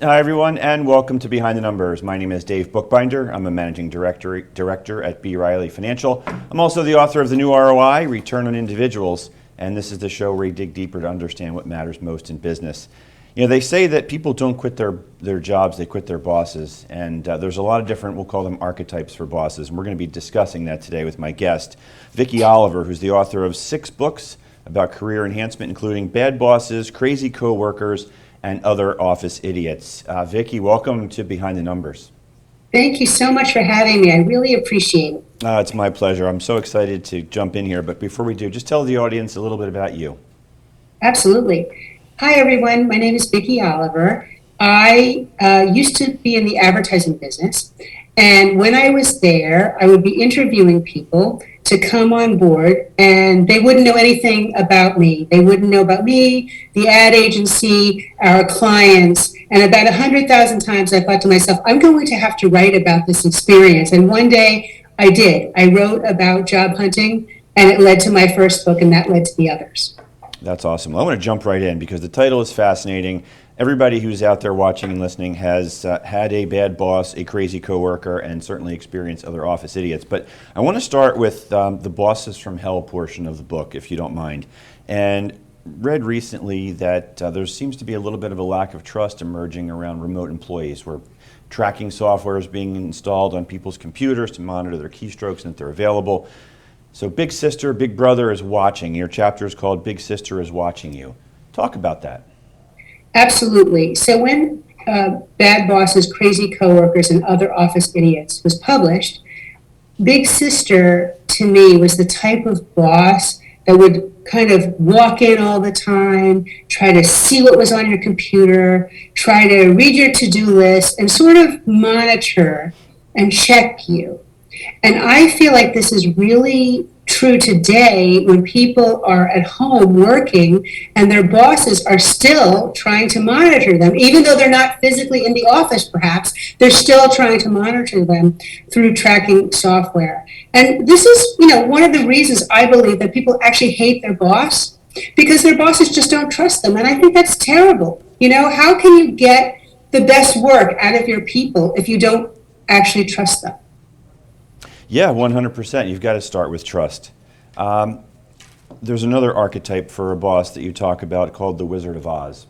Hi, everyone, and welcome to Behind the Numbers. My name is Dave Bookbinder. I'm a managing director at B. Riley Financial. I'm also the author of the new ROI, Return on Individuals, and this is the show where we dig deeper to understand what matters most in business. You know, they say that people don't quit their jobs, they quit their bosses, and there's a lot of different, we'll call them archetypes for bosses, and we're going to be discussing that today with my guest, Vicky Oliver, who's the author of 6 books about career enhancement, including Bad Bosses, Crazy Coworkers, and Other Office Idiots. Vicky, welcome to Behind the Numbers. Thank you so much for having me. I really appreciate it. It's my pleasure. I'm so excited to jump in here, but before we do, just tell the audience a little bit about you. Absolutely. Hi, everyone. My name is Vicky Oliver. I used to be in the advertising business, and when I was there, I would be interviewing people to come on board, and they wouldn't know anything about me. They wouldn't know about me, the ad agency, our clients, and about 100,000 times I thought to myself, I'm going to have to write about this experience. And one day I did. I wrote about job hunting, and it led to my first book, and that led to the others. That's awesome. Well, I want to jump right in because the title is fascinating. Everybody who's out there watching and listening has had a bad boss, a crazy coworker, and certainly experienced other office idiots. But I want to start with the bosses from hell portion of the book, if you don't mind. And read recently that there seems to be a little bit of a lack of trust emerging around remote employees, where tracking software is being installed on people's computers to monitor their keystrokes and that they're available. So Big Sister, Big Brother is watching. Your chapter is called Big Sister is Watching You. Talk about that. Absolutely. So when Bad Bosses, Crazy Coworkers, and Other Office Idiots was published, Big Sister to me was the type of boss that would kind of walk in all the time, try to see what was on your computer, try to read your to-do list, and sort of monitor and check you. And I feel like this is really true today when people are at home working and their bosses are still trying to monitor them. Even though they're not physically in the office, perhaps, they're still trying to monitor them through tracking software. And this is, one of the reasons I believe that people actually hate their boss, because their bosses just don't trust them. And I think that's terrible. How can you get the best work out of your people if you don't actually trust them? Yeah, 100%. You've got to start with trust. There's another archetype for a boss that you talk about called the Wizard of Oz.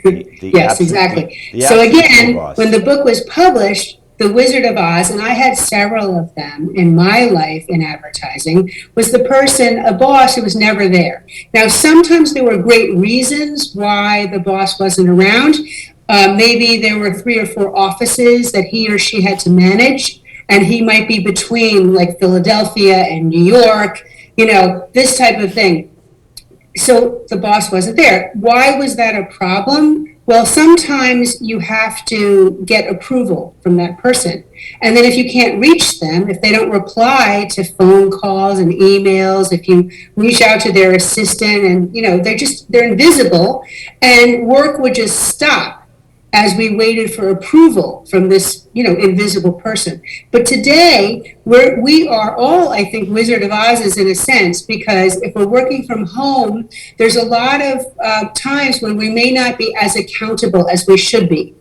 Yes, exactly. So again, when the book was published, The Wizard of Oz, and I had several of them in my life in advertising, was the person, a boss who was never there. Now, sometimes there were great reasons why the boss wasn't around. Maybe there were 3 or 4 offices that he or she had to manage, and he might be between like Philadelphia and New York, this type of thing. So the boss wasn't there. Why was that a problem? Well, sometimes you have to get approval from that person. And then if you can't reach them, if they don't reply to phone calls and emails, if you reach out to their assistant and, they're invisible, and work would just stop as we waited for approval from this, invisible person. But today, we are all, I think, Wizard of Oz's in a sense, because if we're working from home, there's a lot of times when we may not be as accountable as we should be.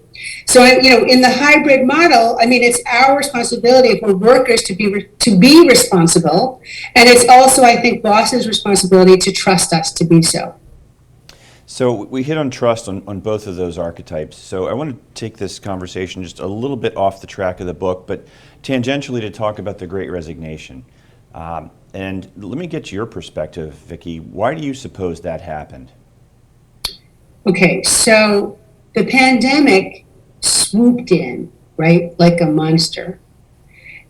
So, in the hybrid model, it's our responsibility if we're workers to be responsible, and it's also, I think, bosses' responsibility to trust us to be so. So we hit on trust on both of those archetypes. So I want to take this conversation just a little bit off the track of the book, but tangentially to talk about the Great Resignation. And let me get your perspective, Vicky. Why do you suppose that happened? Okay, so the pandemic swooped in, right, like a monster.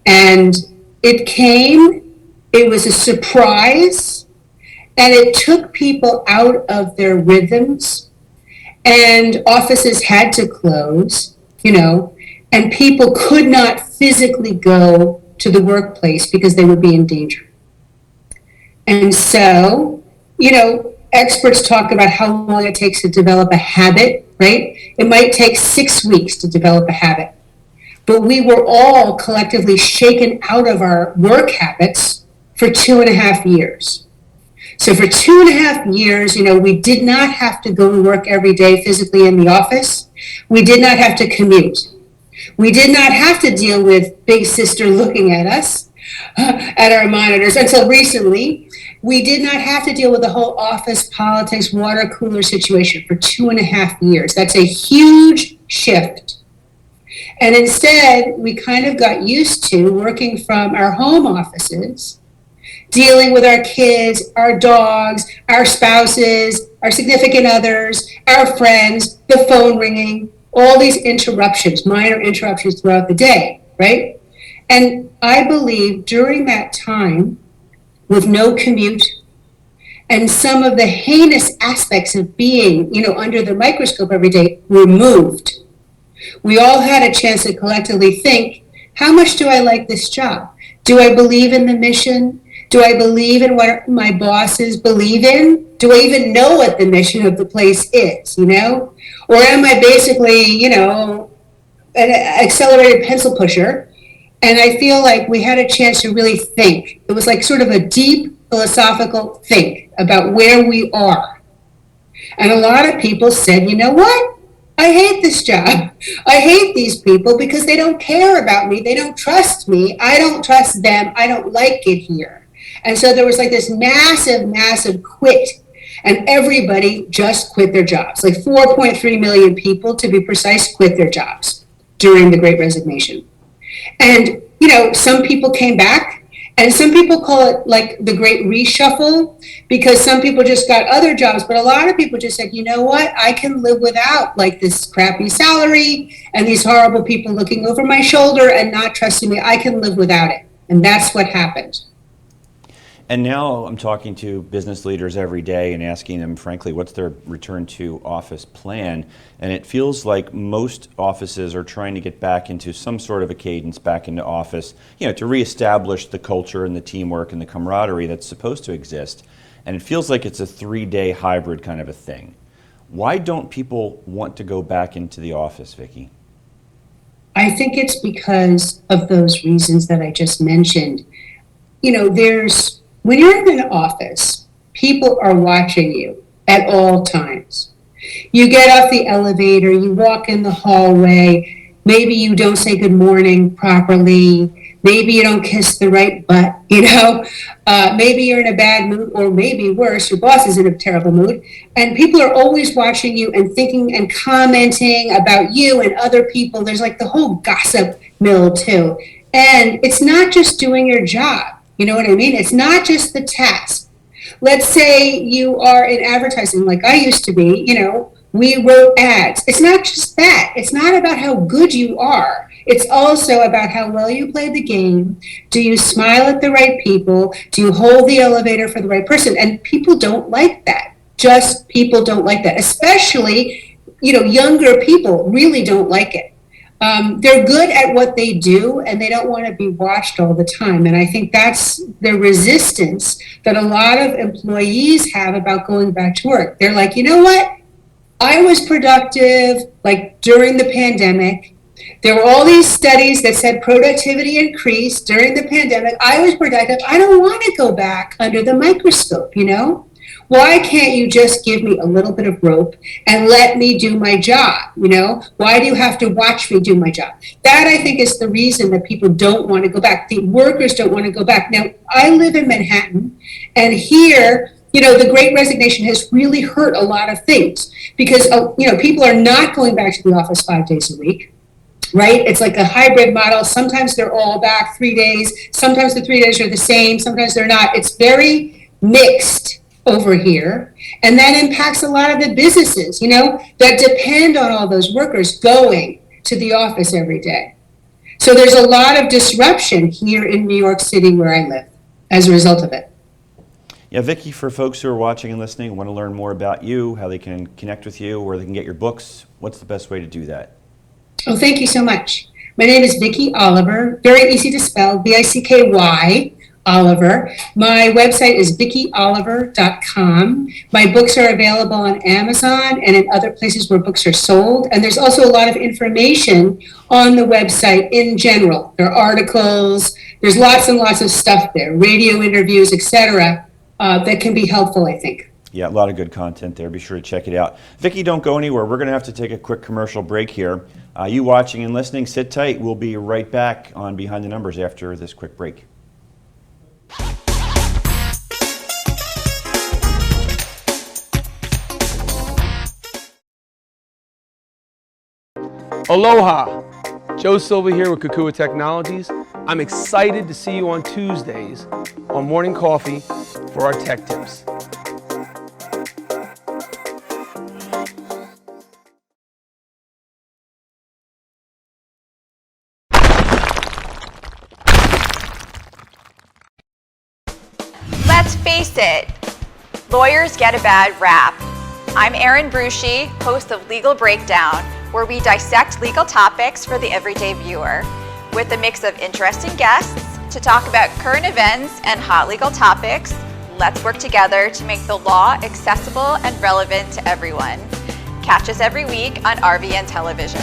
And it came, it was a surprise, and it took people out of their rhythms, and offices had to close, and people could not physically go to the workplace because they would be in danger. And so, experts talk about how long it takes to develop a habit, right? It might take 6 weeks to develop a habit. But we were all collectively shaken out of our work habits for 2.5 years. So for 2.5 years, we did not have to go to work every day physically in the office. We did not have to commute. We did not have to deal with Big Sister looking at us at our monitors until recently. We did not have to deal with the whole office politics, water cooler situation for 2.5 years. That's a huge shift. And instead, we kind of got used to working from our home offices, dealing with our kids, our dogs, our spouses, our significant others, our friends, the phone ringing, all these interruptions, minor interruptions throughout the day, right? And I believe during that time, with no commute, and some of the heinous aspects of being, under the microscope every day removed, we all had a chance to collectively think, how much do I like this job? Do I believe in the mission? Do I believe in what my bosses believe in? Do I even know what the mission of the place is, Or am I basically, an accelerated pencil pusher? And I feel like we had a chance to really think. It was like sort of a deep philosophical think about where we are. And a lot of people said, you know what? I hate this job. I hate these people because they don't care about me. They don't trust me. I don't trust them. I don't like it here. And so there was like this massive, massive quit. And everybody just quit their jobs. Like 4.3 million people, to be precise, quit their jobs during the Great Resignation. And, some people came back, and some people call it like the Great Reshuffle, because some people just got other jobs. But a lot of people just said, you know what, I can live without like this crappy salary and these horrible people looking over my shoulder and not trusting me. I can live without it. And that's what happened. And now I'm talking to business leaders every day and asking them, frankly, what's their return to office plan? And it feels like most offices are trying to get back into some sort of a cadence, back into office, to reestablish the culture and the teamwork and the camaraderie that's supposed to exist. And it feels like it's a 3-day hybrid kind of a thing. Why don't people want to go back into the office, Vicky? I think it's because of those reasons that I just mentioned. When you're in an office, people are watching you at all times. You get off the elevator, you walk in the hallway, maybe you don't say good morning properly, maybe you don't kiss the right butt, maybe you're in a bad mood, or maybe worse, your boss is in a terrible mood, and people are always watching you and thinking and commenting about you and other people. There's like the whole gossip mill too. And it's not just doing your job. You know what I mean? It's not just the task. Let's say you are in advertising like I used to be, we wrote ads. It's not just that. It's not about how good you are. It's also about how well you played the game. Do you smile at the right people? Do you hold the elevator for the right person? And people don't like that. Just people don't like that. Especially, younger people really don't like it. They're good at what they do, and they don't want to be watched all the time. And I think that's the resistance that a lot of employees have about going back to work. They're like, you know what? I was productive, like during the pandemic. There were all these studies that said productivity increased during the pandemic. I was productive. I don't want to go back under the microscope, Why can't you just give me a little bit of rope and let me do my job? Why do you have to watch me do my job? That, I think, is the reason that people don't want to go back. The workers don't want to go back. Now, I live in Manhattan, and here, the Great Resignation has really hurt a lot of things because, people are not going back to the office 5 days a week. Right? It's like a hybrid model. Sometimes they're all back 3 days. Sometimes the 3 days are the same. Sometimes they're not. It's very mixed over here, and that impacts a lot of the businesses, that depend on all those workers going to the office every day. So there's a lot of disruption here in New York City where I live as a result of it. Yeah, Vicky, for folks who are watching and listening, want to learn more about you, how they can connect with you, where they can get your books, what's the best way to do that? Oh, thank you so much. My name is Vicky Oliver, very easy to spell, Vicky Oliver. My website is vickyoliver.com. My books are available on Amazon and in other places where books are sold. And there's also a lot of information on the website in general. There are articles, there's lots and lots of stuff there, radio interviews, etc. that can be helpful, I think. Yeah, a lot of good content there. Be sure to check it out. Vicky, don't go anywhere. We're going to have to take a quick commercial break here. You watching and listening, sit tight. We'll be right back on Behind the Numbers after this quick break. Aloha! Joe Silva here with Kukua Technologies. I'm excited to see you on Tuesdays on Morning Coffee for our tech tips. Let's face it, lawyers get a bad rap. I'm Erin Brucey, host of Legal Breakdown, where we dissect legal topics for the everyday viewer, with a mix of interesting guests to talk about current events and hot legal topics. Let's work together to make the law accessible and relevant to everyone. Catch us every week on RVN Television.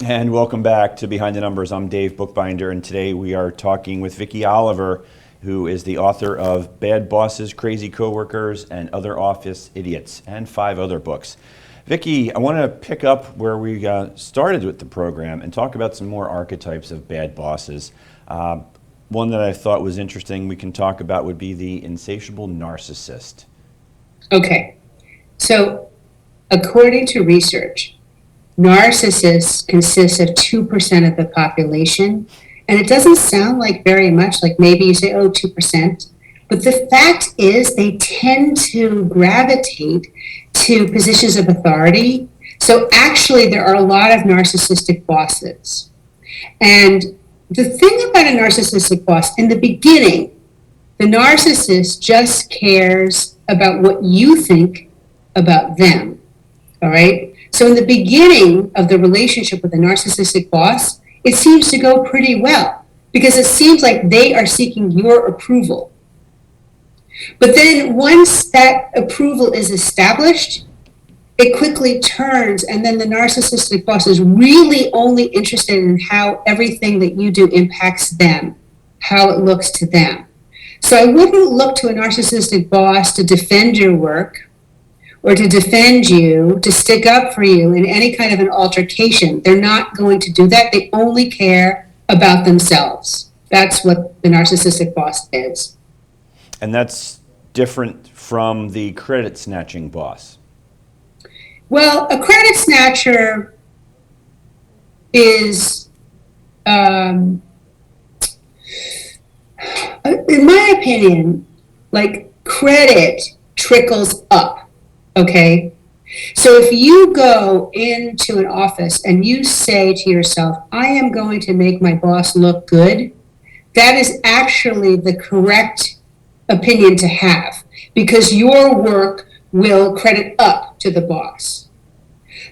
And welcome back to Behind the Numbers. I'm Dave Bookbinder, and today we are talking with Vicky Oliver, who is the author of Bad Bosses, Crazy Coworkers, and Other Office Idiots, and 5 other books. Vicky, I want to pick up where we started with the program and talk about some more archetypes of bad bosses. One that I thought was interesting we can talk about would be the insatiable narcissist. Okay, so according to research, narcissists consist of 2% of the population, and it doesn't sound like very much, like maybe you say, oh, 2%, but the fact is they tend to gravitate to positions of authority. So actually there are a lot of narcissistic bosses. And the thing about a narcissistic boss, in the beginning, the narcissist just cares about what you think about them, all right? So in the beginning of the relationship with a narcissistic boss, it seems to go pretty well because it seems like they are seeking your approval. But then once that approval is established, it quickly turns, and then the narcissistic boss is really only interested in how everything that you do impacts them, how it looks to them. So I wouldn't look to a narcissistic boss to defend your work or to defend you, to stick up for you in any kind of an altercation. They're not going to do that. They only care about themselves. That's what the narcissistic boss is. And that's different from the credit snatching boss. Well, a credit snatcher is, in my opinion, like credit trickles up. Okay, so if you go into an office and you say to yourself, I am going to make my boss look good, that is actually the correct opinion to have because your work will credit up to the boss.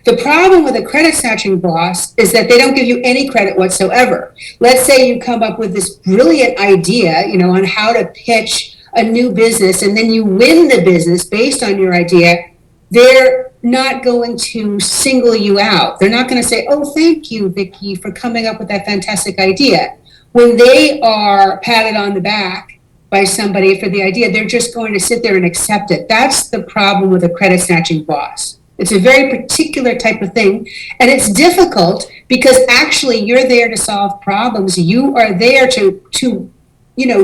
The problem with a credit snatching boss is that they don't give you any credit whatsoever. Let's say you come up with this brilliant idea, on how to pitch a new business, and then you win the business based on your idea. They're not going to single you out. They're not going to say, oh, thank you, Vicky, for coming up with that fantastic idea. When they are patted on the back by somebody for the idea, they're just going to sit there and accept it. That's the problem with a credit snatching boss. It's a very particular type of thing, and it's difficult because actually you're there to solve problems. You are there to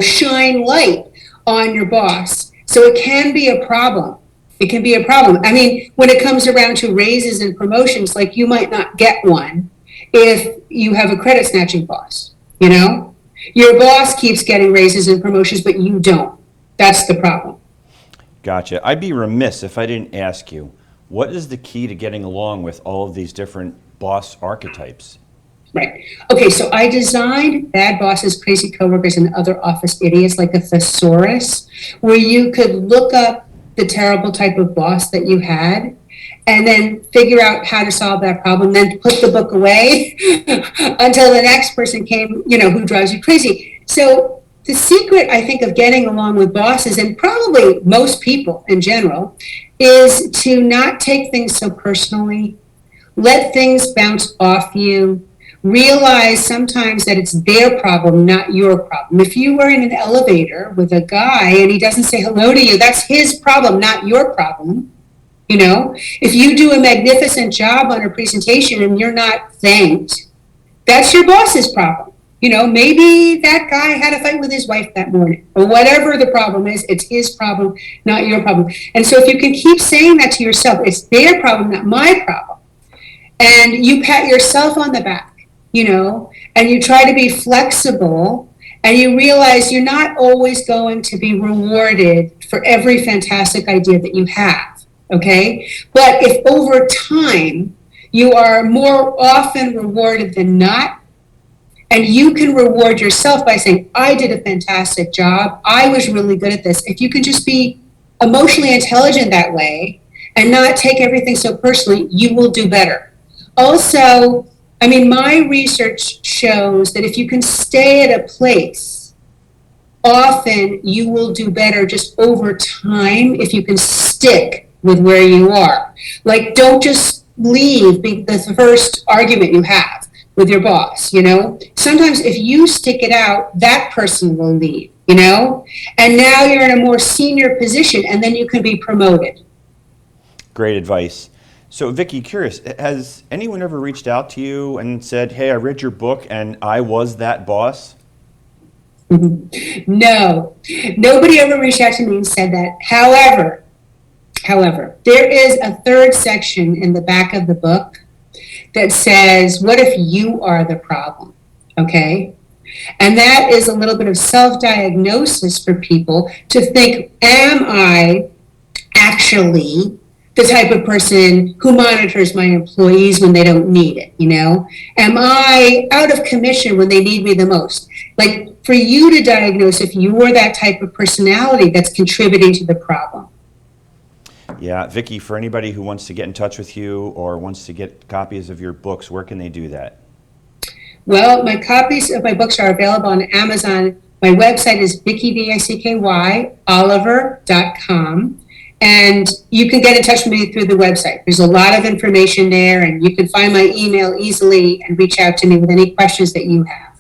shine light on your boss. So it can be a problem. It can be a problem. I mean, when it comes around to raises and promotions, like you might not get one if you have a credit snatching boss, Your boss keeps getting raises and promotions, but you don't. That's the problem. Gotcha. I'd be remiss if I didn't ask you, what is the key to getting along with all of these different boss archetypes? Right. Okay, so I designed Bad Bosses, Crazy Coworkers, and Other Office Idiots, like a thesaurus, where you could look up the terrible type of boss that you had, and then figure out how to solve that problem, then put the book away until the next person came, who drives you crazy. So the secret, I think, of getting along with bosses, and probably most people in general, is to not take things so personally. Let things bounce off you. Realize sometimes that it's their problem, not your problem. If you were in an elevator with a guy and he doesn't say hello to you, that's his problem, not your problem. You know, if you do a magnificent job on a presentation and you're not thanked, that's your boss's problem. You know, maybe that guy had a fight with his wife that morning, or whatever the problem is, it's his problem, not your problem. And so if you can keep saying that to yourself, it's their problem, not my problem, and you pat yourself on the back, you know, and you try to be flexible, and you realize you're not always going to be rewarded for every fantastic idea that you have, okay? But if over time you are more often rewarded than not, and you can reward yourself by saying, I did a fantastic job, I was really good at this. If you can just be emotionally intelligent that way and not take everything so personally, you will do better. Also, I mean, my research shows that if you can stay at a place, often you will do better just over time if you can stick with where you are. Like, don't just leave the first argument you have with your boss, you know? Sometimes if you stick it out, that person will leave, you know? And now you're in a more senior position, and then you can be promoted. Great advice. So Vicky, curious, has anyone ever reached out to you and said, hey, I read your book and I was that boss? No, nobody ever reached out to me and said that. However, there is a third section in the back of the book that says, what if you are the problem? Okay? And that is a little bit of self-diagnosis for people to think, am I actually the type of person who monitors my employees when they don't need it, you know? Am I out of commission when they need me the most? Like, for you to diagnose if you are that type of personality that's contributing to the problem. Yeah, Vicky, for anybody who wants to get in touch with you or wants to get copies of your books, where can they do that? Well, my copies of my books are available on Amazon. My website is Vicky, V-I-C-K-Y, Oliver.com. And you can get in touch with me through the website. There's a lot of information there, and you can find my email easily and reach out to me with any questions that you have.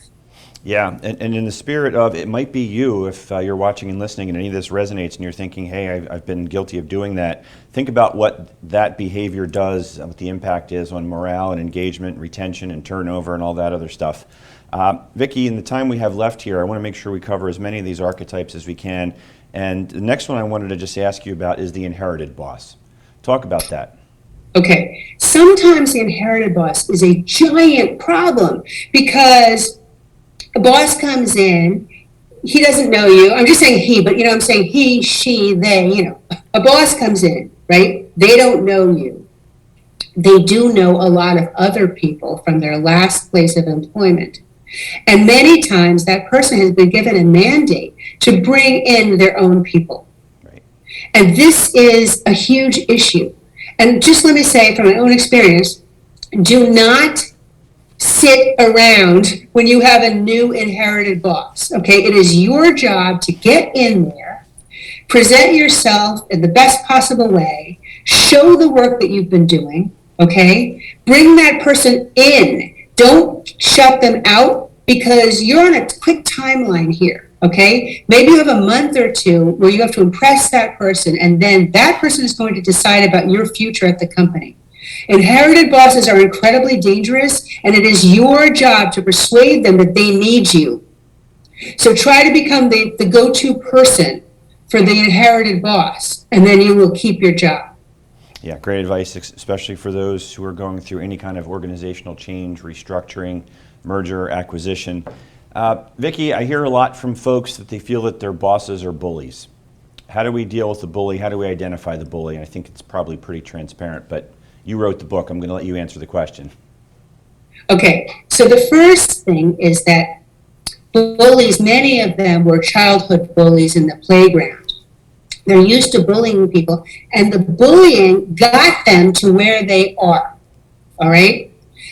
Yeah, and in the spirit of, it might be you, if you're watching and listening and any of this resonates and you're thinking, hey, I've been guilty of doing that, think about what that behavior does, what the impact is on morale and engagement, retention and turnover and all that other stuff. Vicky, in the time we have left here, I want to make sure we cover as many of these archetypes as we can. And the next one I wanted to just ask you about is the inherited boss. Talk about that. Okay, sometimes the inherited boss is a giant problem because a boss comes in, he doesn't know you. I'm just saying he, but you know, I'm saying he, she, they, you know. A boss comes in, right? They don't know you. They do know a lot of other people from their last place of employment. And many times that person has been given a mandate to bring in their own people. Right. And this is a huge issue. And just let me say from my own experience, do not sit around when you have a new inherited boss, okay? It is your job to get in there, present yourself in the best possible way, show the work that you've been doing, okay? Bring that person in. Don't shut them out because you're on a quick timeline here, okay? Maybe you have a month or two where you have to impress that person, and then that person is going to decide about your future at the company. Inherited bosses are incredibly dangerous, and it is your job to persuade them that they need you. So try to become the go-to person for the inherited boss, and then you will keep your job. Yeah, great advice, especially for those who are going through any kind of organizational change, restructuring, merger, acquisition. Vicky, I hear a lot from folks that they feel that their bosses are bullies. How do we deal with the bully? How do we identify the bully? I think it's probably pretty transparent, but you wrote the book. I'm going to let you answer the question. Okay, so the first thing is that bullies, many of them were childhood bullies in the playground. They're used to bullying people, and the bullying got them to where they are, all right?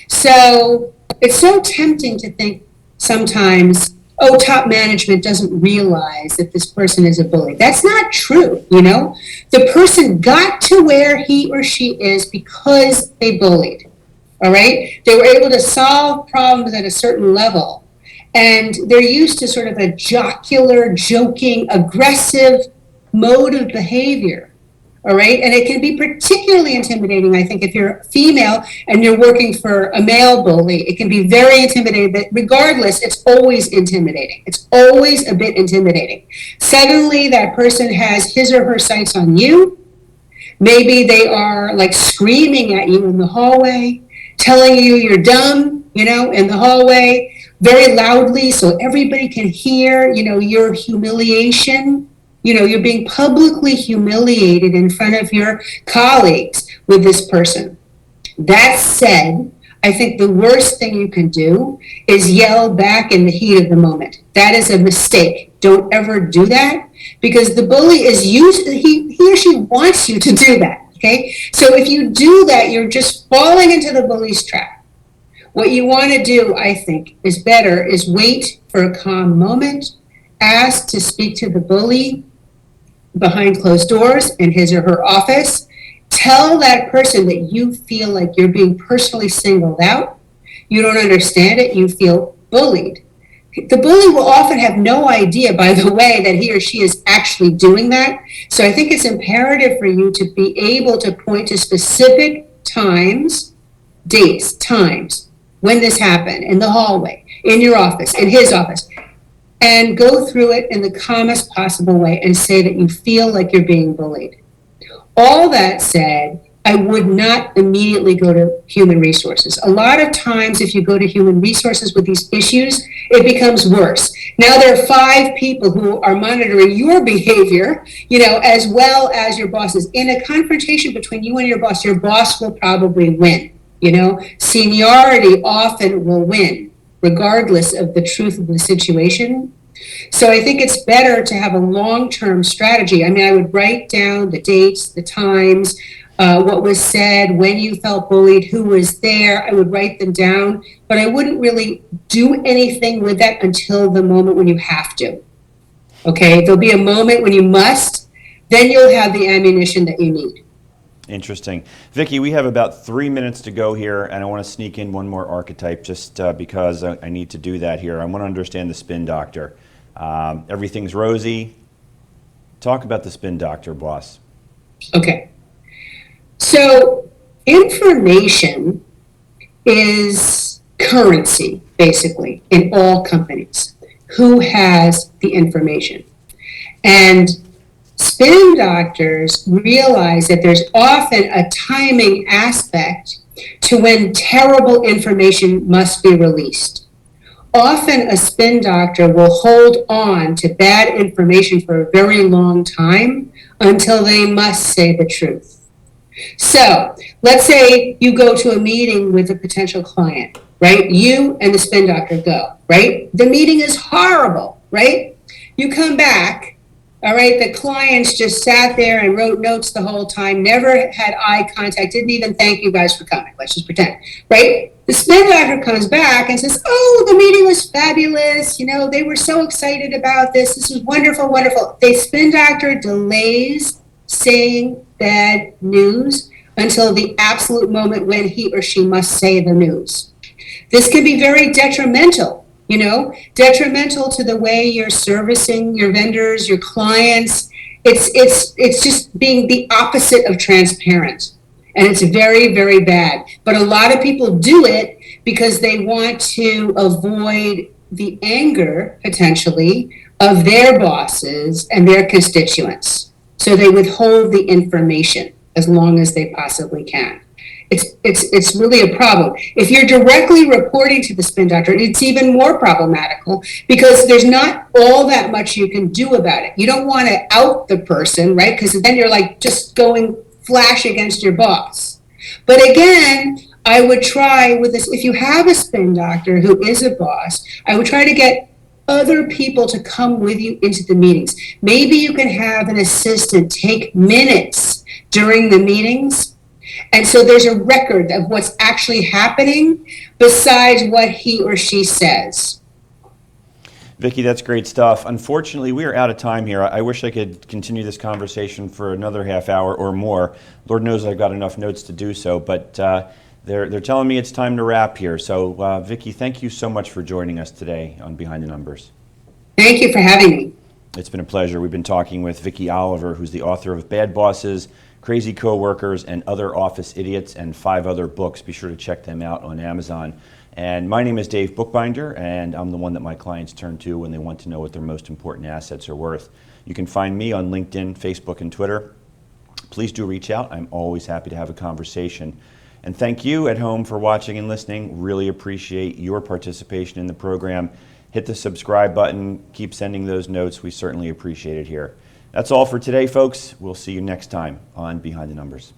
So it's so tempting to think sometimes, oh, top management doesn't realize that this person is a bully. That's not true, you know? The person got to where he or she is because they bullied, all right? They were able to solve problems at a certain level. And they're used to sort of a jocular, joking, aggressive mode of behavior, all right? And it can be particularly intimidating, I think, if you're female and you're working for a male bully. It can be very intimidating, but regardless, it's always intimidating. It's always a bit intimidating. Suddenly, that person has his or her sights on you. Maybe they are like screaming at you in the hallway, telling you you're dumb, in the hallway, very loudly, so everybody can hear, your humiliation. You're being publicly humiliated in front of your colleagues with this person. That said, I think the worst thing you can do is yell back in the heat of the moment. That is a mistake. Don't ever do that, because the bully is he or she wants you to do that, okay? So if you do that, you're just falling into the bully's trap. What you want to do, I think, is wait for a calm moment, ask to speak to the bully behind closed doors in his or her office. Tell that person that you feel like you're being personally singled out. You don't understand it. You feel bullied. The bully will often have no idea, by the way, that he or she is actually doing that. So I think it's imperative for you to be able to point to specific times, when this happened, in the hallway, in your office, in his office, and go through it in the calmest possible way and say that you feel like you're being bullied. All that said, I would not immediately go to human resources. A lot of times, if you go to human resources with these issues, it becomes worse. Now there are 5 people who are monitoring your behavior, as well as your bosses. In a confrontation between you and your boss will probably win. Seniority often will win, regardless of the truth of the situation. So I think it's better to have a long-term strategy. I would write down the dates, the times, what was said, when you felt bullied, who was there. I would write them down, but I wouldn't really do anything with that until the moment when you have to. Okay, there'll be a moment when you must, then you'll have the ammunition that you need. Interesting. Vicky, we have about 3 minutes to go here, and I want to sneak in one more archetype just because I need to do that here. I want to understand the spin doctor. Everything's rosy. Talk about the spin doctor, boss. Okay. So information is currency, basically, in all companies. Who has the information? And spin doctors realize that there's often a timing aspect to when terrible information must be released. Often a spin doctor will hold on to bad information for a very long time until they must say the truth. So let's say you go to a meeting with a potential client, right? You and the spin doctor go, right? The meeting is horrible, right? You come back. All right, the clients just sat there and wrote notes the whole time, never had eye contact, didn't even thank you guys for coming. Let's just pretend, right? The spin doctor comes back and says, oh, the meeting was fabulous. They were so excited about this. This was wonderful, wonderful. The spin doctor delays saying bad news until the absolute moment when he or she must say the news. This can be very detrimental. Detrimental to the way you're servicing your vendors, your clients. It's just being the opposite of transparent. And it's very, very bad. But a lot of people do it because they want to avoid the anger, potentially, of their bosses and their constituents. So they withhold the information as long as they possibly can. It's really a problem. If you're directly reporting to the spin doctor, it's even more problematical because there's not all that much you can do about it. You don't want to out the person, right? Because then you're like just going flash against your boss. But again, I would try with this, if you have a spin doctor who is a boss, I would try to get other people to come with you into the meetings. Maybe you can have an assistant take minutes during the meetings. And so there's a record of what's actually happening besides what he or she says. Vicky, that's great stuff. Unfortunately, we are out of time here. I wish I could continue this conversation for another half hour or more. Lord knows I've got enough notes to do so. But They're telling me it's time to wrap here. So, Vicky, thank you so much for joining us today on Behind the Numbers. Thank you for having me. It's been a pleasure. We've been talking with Vicky Oliver, who's the author of Bad Bosses, Crazy Coworkers, and Other Office Idiots, and 5 other books. Be sure to check them out on Amazon. And my name is Dave Bookbinder, and I'm the one that my clients turn to when they want to know what their most important assets are worth. You can find me on LinkedIn, Facebook, and Twitter. Please do reach out. I'm always happy to have a conversation. And thank you at home for watching and listening. Really appreciate your participation in the program. Hit the subscribe button. Keep sending those notes. We certainly appreciate it here. That's all for today, folks. We'll see you next time on Behind the Numbers.